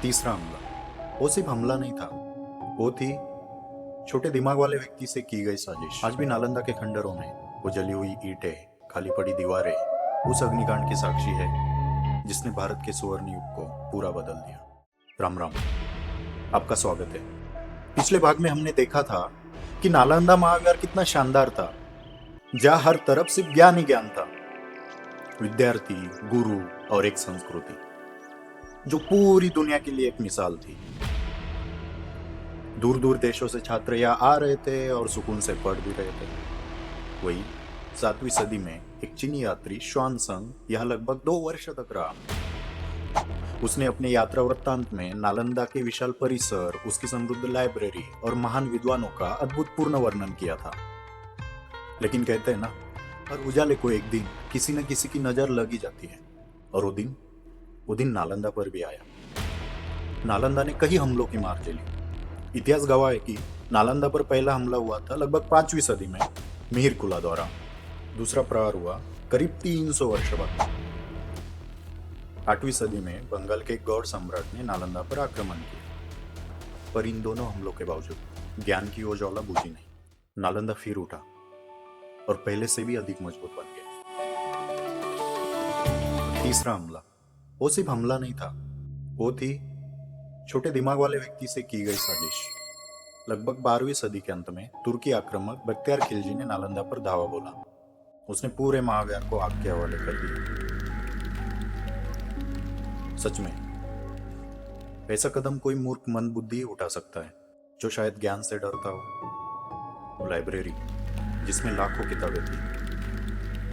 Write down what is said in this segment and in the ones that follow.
तीसरा हमला। वो सिर्फ हमला नहीं था, वो थी छोटे दिमाग वाले व्यक्ति से की गई साजिश। आज भी नालंदा के खंडरों में वो जली हुई ईंटें, खाली पड़ी दीवारें उस अग्निकांड की साक्षी है जिसने भारत के सुवर्ण युग को पूरा बदल दिया। राम राम, आपका स्वागत है। पिछले भाग में हमने देखा था कि नालंदा महाविहार कितना शानदार था, जहाँ हर तरफ सिर्फ ज्ञान ही ज्ञान था। विद्यार्थी, गुरु और एक संस्कृति जो पूरी दुनिया के लिए एक मिसाल थी। दूर दूर देशों से छात्र यहाँ आ रहे थे और सुकून से पढ़ भी रहे थे। वही 7वीं सदी में एक चीनी यात्री श्वानसंग यहाँ लगभग 2 वर्ष तक रहा। उसने अपने यात्रा वृत्तांत में नालंदा के विशाल परिसर, उसकी समृद्ध लाइब्रेरी और महान विद्वानों का अद्भुतपूर्ण वर्णन किया था। लेकिन कहते हैं ना, हर उजाले को एक दिन किसी न किसी की नजर लग ही जाती है, और वो दिन नालंदा पर भी आया। नालंदा ने कई हमलों की मार झेली। इतिहास गवाह है कि नालंदा पर पहला हमला हुआ था लगभग 5वीं सदी में मिहिर कुला द्वारा। दूसरा प्रहार हुआ करीब 300 वर्ष बाद 8वीं सदी में बंगाल के गौड़ सम्राट ने नालंदा पर आक्रमण किया। पर इन दोनों हमलों के बावजूद ज्ञान की वो ज्वाला बुझी नहीं। नालंदा फिर उठा और पहले से भी अधिक मजबूत बन गया। तीसरा हमला। वो सिर्फ हमला नहीं था, वो थी छोटे दिमाग वाले व्यक्ति से की गई साजिश। लगभग 12वीं सदी के अंत में तुर्की आक्रमक बख्तियार खिलजी ने नालंदा पर धावा बोला। उसने पूरे महाविहार को आग के हवाले कर दिया। सच में ऐसा कदम कोई मूर्ख मंदबुद्धि ही उठा सकता है, जो शायद ज्ञान से डरता हो। वो लाइब्रेरी जिसमें लाखों किताबें थी,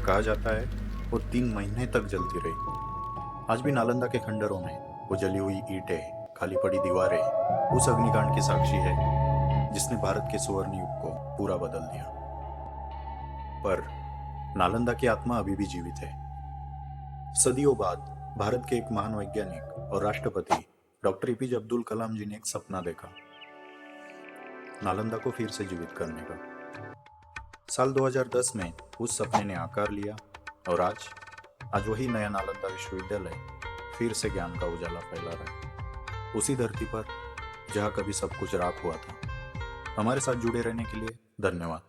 कहा जाता है वो 3 महीने तक जलती रही। आज भी नालंदा के खंडरों में वो जली हुई ईंटें, खाली पड़ी दीवारें उस अग्निकांड की साक्षी है जिसने भारत के सुवर्ण युग को पूरा बदल दिया। पर नालंदा की आत्मा अभी भी जीवित है। सदियों बाद भारत के एक महान वैज्ञानिक और राष्ट्रपति डॉक्टर एपीजे अब्दुल कलाम जी ने एक सपना देखा, नालंदा को फिर से जीवित करने का। साल 2010 में उस सपने ने आकार लिया और आज वही नया नालंदा विश्वविद्यालय फिर से ज्ञान का उजाला फैला रहा है, उसी धरती पर जहाँ कभी सब कुछ राख हुआ था। हमारे साथ जुड़े रहने के लिए धन्यवाद।